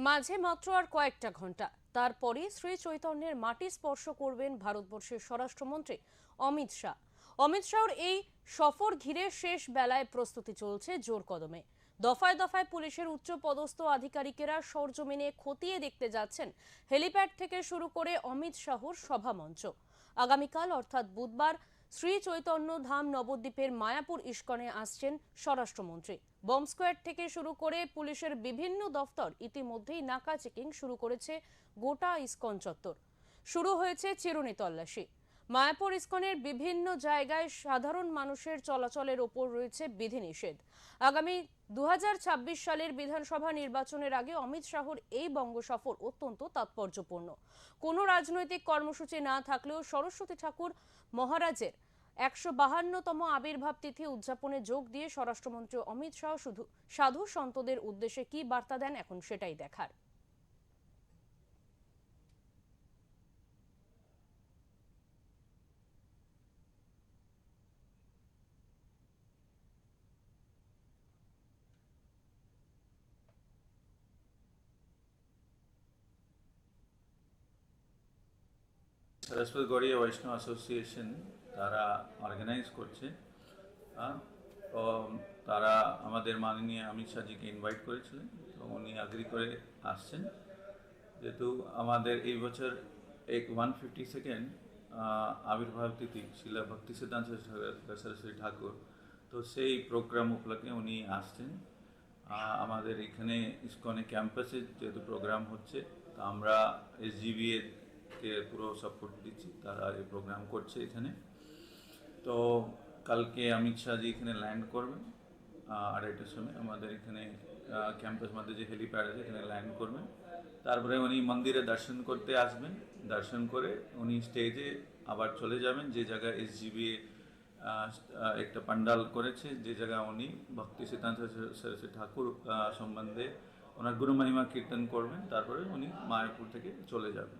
মাঝে মাত্র আর কয়েকটা ঘন্টা, তারপরে শ্রী চৈতন্যের মাটি স্পর্শ করবেন ভারতবর্ষের স্বরাষ্ট্রমন্ত্রী অমিত শাহ। অমিত শাহর এই সফর ঘিরে শেষ বেলায় প্রস্তুতি চলছে জোর কদমে। দফায় দফায় পুলিশের উচ্চ পদস্থ আধিকারিকেরা সরজমিনে খতিয়ে দেখতে যাচ্ছেন হেলিপ্যাড থেকে শুরু করে অমিত শাহর সভামঞ্চ। আগামীকাল অর্থাৎ বুধবার শ্রী চৈতন্য ধাম নবদ্বীপের মায়াপুর ইস্কনে আসছেন স্বরাষ্ট্রমন্ত্রী। বম্ব স্কোয়াড থেকে শুরু করে পুলিশের বিভিন্ন দফতর ইতিমধ্যেই নাকা চেকিং শুরু করেছে গোটা ইস্কন চত্বর। শুরু হয়েছে চিরুনি তল্লাশি। মায়াপুর ইস্কনের বিভিন্ন জায়গায় সাধারণ মানুষের চলাচলের ওপর রয়েছে বিধিনিষেধ। আগামী 2026 সালের বিধানসভা নির্বাচনের আগে অমিত শাহর এই বঙ্গ সফর অত্যন্ত তাৎপর্যপূর্ণ। কোনো রাজনৈতিক কর্মসূচি না থাকলেও সরস্বতী ঠাকুর মহারাজের 152তম আবির্ভাব তিথি উদযাপনে যোগ দিয়ে স্বরাষ্ট্রমন্ত্রী অমিত শাহ শুধু সাধু সন্তদের উদ্দেশ্যে কি বার্তা দেন এখন সেটাই দেখার। সরস্বতী গড়িয়া বৈষ্ণব অ্যাসোসিয়েশন তারা অর্গানাইজ করছে। তো তারা আমাদের মাননীয় অমিত শাহজিকে ইনভাইট করেছিলেন, তো উনি আগ্রি করে আসছেন। যেহেতু আমাদের এই বছর 152nd আবির্ভাব তিথি শিলা ভক্তি সিদ্ধান্ত সরস্বতী ঠাকুর, তো সেই প্রোগ্রাম উপলক্ষে উনি আসছেন। আমাদের এখানে ইসকনে ক্যাম্পাসে যেহেতু প্রোগ্রাম হচ্ছে, তো আমরা SGBA কে পুরো সাপোর্ট দিচ্ছি, তারা এই প্রোগ্রাম করছে এখানে। তো কালকে অমিত শাহজি এখানে ল্যান্ড করবেন 2:30টার সময় আমাদের এখানে ক্যাম্পাস মধ্যে যে হেলিপ্যাড আছে এখানে ল্যান্ড করবেন। তারপরে উনি মন্দিরে দর্শন করতে আসবেন, দর্শন করে উনি স্টেজে আবার চলে যাবেন যে জায়গায় SGBA একটা পান্ডাল করেছে, যে জায়গায় উনি ভক্তি সিদ্ধান্ত সরস্বতী ঠাকুর সম্বন্ধে ওনার গুরু মহিমা কীর্তন করবেন। তারপরে উনি মায়াপুর থেকে চলে যাবেন।